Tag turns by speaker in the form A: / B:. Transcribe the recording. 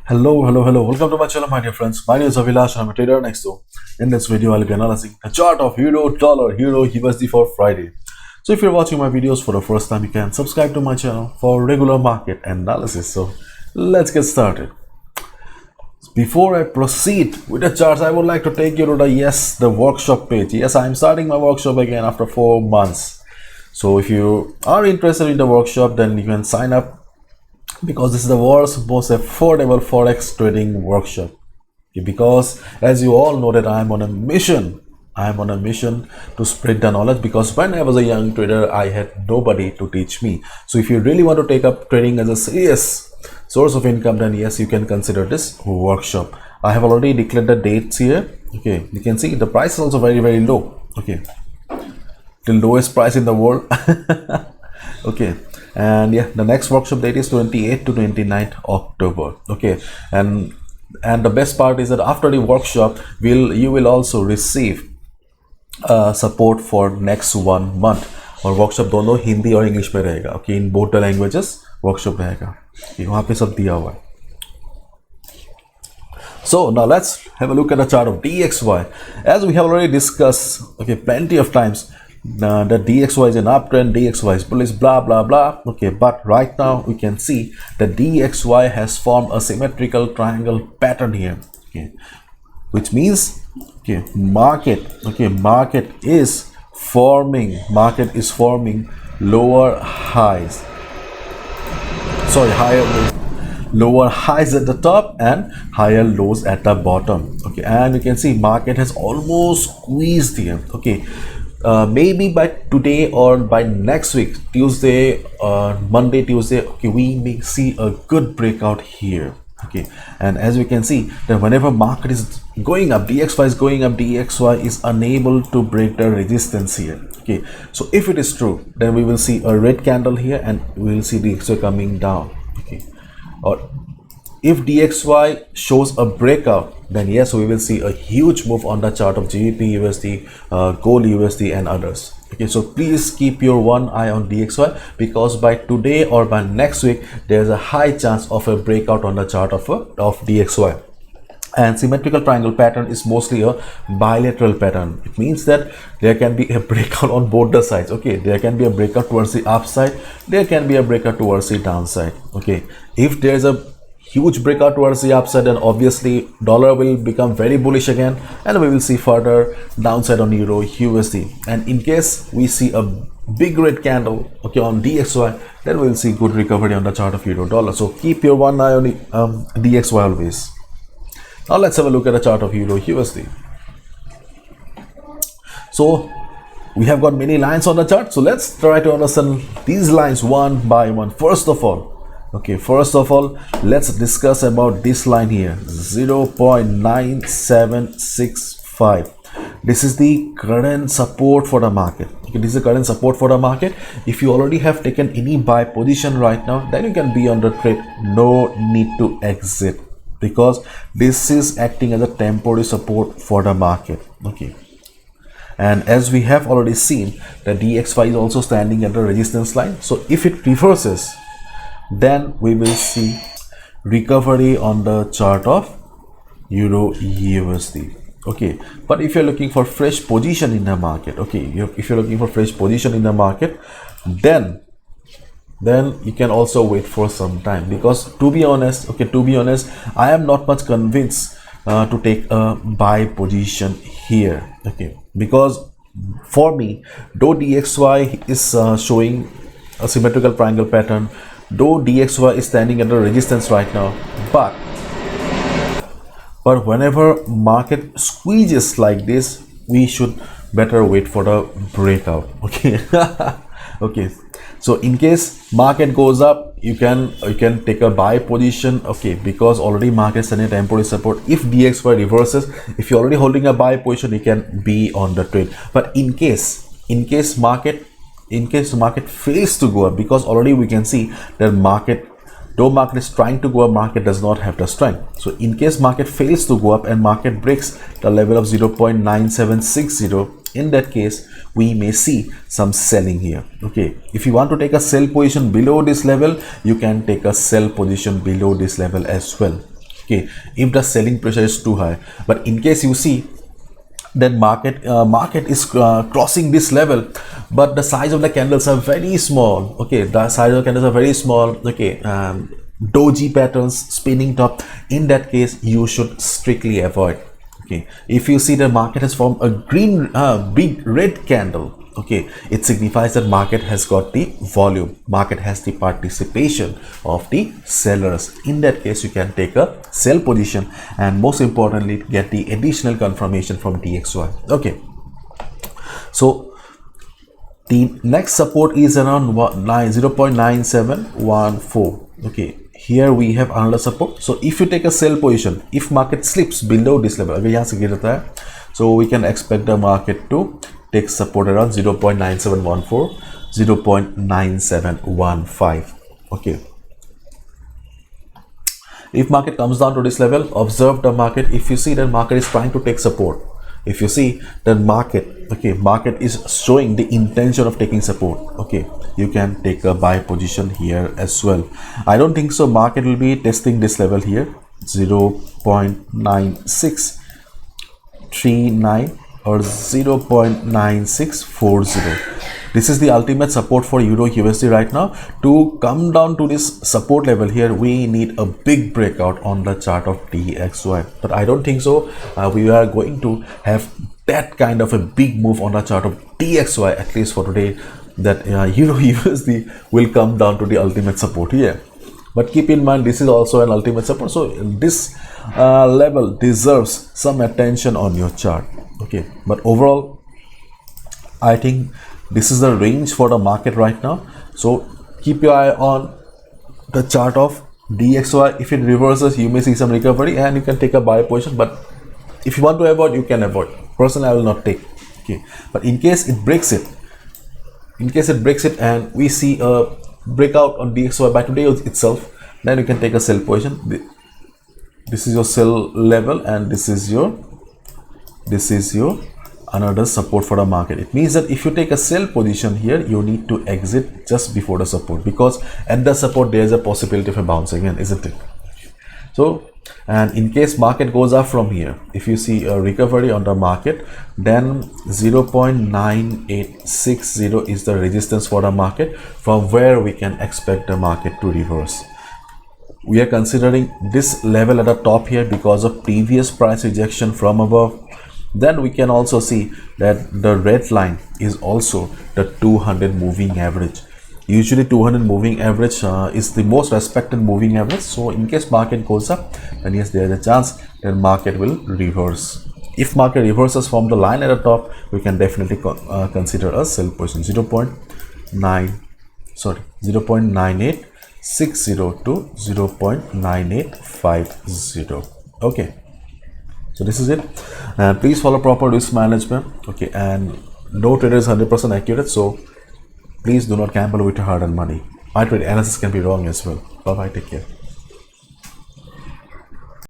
A: Hello. Welcome to my channel, my dear friends. My name is Avilash and I'm a trader next door. In this video, I'll be analyzing the chart of Euro, Dollar, Euro, USD for Friday. So if you're watching my videos for the first time, you can subscribe to my channel for regular market analysis. So let's get started. Before I proceed with the charts, I would like to take you to the workshop page. Yes, I'm starting my workshop again after 4 months. So if you are interested in the workshop, then you can sign up, because this is the world's most affordable forex trading workshop. Because as you all know that I am on a mission to spread the knowledge, because when I was a young trader I had nobody to teach me. So if you really want to take up trading as a serious source of income, then yes, you can consider this workshop. I have already declared the dates here. Okay, you can see the price is also very low. Okay, the lowest price in the world. Okay, and yeah, the next workshop date is 28th to 29th October. Okay, and the best part is that after the workshop you will also receive support for next 1 month. और workshop दोनों हिंदी और English में रहेगा. Okay, in both the languages workshop रहेगा. वहाँ पे सब दिया हुआ है. So now let's have a look at the chart of DXY. As we have already discussed, okay, plenty of times, that DXY is an uptrend, DXY is bullish, blah blah blah. Okay, but right now we can see that DXY has formed a symmetrical triangle pattern here. Okay, which means market is forming lower highs. Sorry, lower highs at the top and higher lows at the bottom. Okay, and you can see market has almost squeezed here. Okay, maybe by today or by next week, Monday, Tuesday, okay, we may see a good breakout here. Okay, and as we can see that whenever market is going up, DXY is going up, DXY is unable to break the resistance here. Okay, so if it is true, then we will see a red candle here and we will see DXY coming down. Okay, or if DXY shows a breakout, then yes, we will see a huge move on the chart of GBP USD, Gold USD and others. Okay, so please keep your one eye on DXY, because by today or by next week there is a high chance of a breakout on the chart of DXY. And symmetrical triangle pattern is mostly a bilateral pattern. It means that there can be a breakout on both the sides. Okay, there can be a breakout towards the upside, there can be a breakout towards the downside. Okay, if there is a huge breakout towards the upside, then obviously dollar will become very bullish again, and we will see further downside on Euro USD. And in case we see a big red candle, okay, on DXY, then we will see good recovery on the chart of Euro Dollar. So keep your one eye on the DXY always. Now let's have a look at the chart of Euro USD. So we have got many lines on the chart, so let's try to understand these lines one by one. First of all, let's discuss about this line here, 0.9765. This is the current support for the market. Okay, this is the current support for the market. If you already have taken any buy position right now, then you can be on the trade. No need to exit, because this is acting as a temporary support for the market. Okay, and as we have already seen, the DXY is also standing at the resistance line. So if it reverses, then we will see recovery on the chart of Euro USD. Okay, but if you're looking for fresh position in the market, okay, if you're looking for fresh position in the market, then you can also wait for some time, because to be honest, I am not much convinced to take a buy position here. Okay, because for me, though DXY is showing a symmetrical triangle pattern, though DXY is standing at a resistance right now, but whenever market squeezes like this, we should better wait for the breakout. Okay. Okay, so in case market goes up, you can take a buy position. Okay, because already market is standing at temporary support. If DXY reverses, if you're already holding a buy position, you can be on the trade. But in case market fails to go up, because already we can see that though market is trying to go up, market does not have the strength. So in case market fails to go up and market breaks the level of 0.9760, in that case we may see some selling here. Okay, if you want to take a sell position below this level, you can take a sell position below this level as well. okay, if the selling pressure is too high. But in case you see then market is crossing this level, but the size of the candles are very small, okay, the size of the candles are very small, okay, doji patterns, spinning top, in that case you should strictly avoid. Okay, if you see the market has formed a green big red candle, okay, it signifies that market has got the volume, market has the participation of the sellers. In that case you can take a sell position, and most importantly get the additional confirmation from DXY. Okay, so the next support is around 0.9714. okay, here we have another support. So if you take a sell position, if market slips below this level, अगर यहाँ से गिरता है, so we can expect the market to take support around 0.9714, 0.9715. okay, if market comes down to this level, observe the market. If you see that market is trying to take support, if you see that market, okay, market is showing the intention of taking support, okay, you can take a buy position here as well. I don't think so market will be testing this level here, 0.9639 or 0.9640. This is the ultimate support for Euro USD right now. To come down to this support level here, we need a big breakout on the chart of DXY, but I don't think so we are going to have that kind of a big move on the chart of DXY, at least for today, that Euro USD will come down to the ultimate support here. But keep in mind, this is also an ultimate support, so this level deserves some attention on your chart. Okay, but overall I think this is the range for the market right now. So keep your eye on the chart of DXY. If it reverses, you may see some recovery and you can take a buy position, but if you want to avoid, you can avoid. Personally, I will not take. Okay, but in case it breaks it, and we see a breakout on DXY by today itself, then you can take a sell position. This is your sell level, and this is your another support for the market. It means that if you take a sell position here, you need to exit just before the support, because at the support there is a possibility of a bounce again, isn't it? So, and in case market goes up from here, if you see a recovery on the market, then 0.9860 is the resistance for the market, from where we can expect the market to reverse. We are considering this level at the top here because of previous price rejection from above. Then we can also see that the red line is also the 200 moving average. Usually 200 moving average is the most respected moving average. So in case market goes up, then yes, there is a chance that market will reverse. If market reverses from the line at the top, we can definitely consider a sell position. 0.9860 to 0.9850. okay, so this is it. And please follow proper risk management. Okay, and no trader is 100% accurate, so please do not gamble with your hard-earned money. My trade analysis can be wrong as well. Bye bye, take care.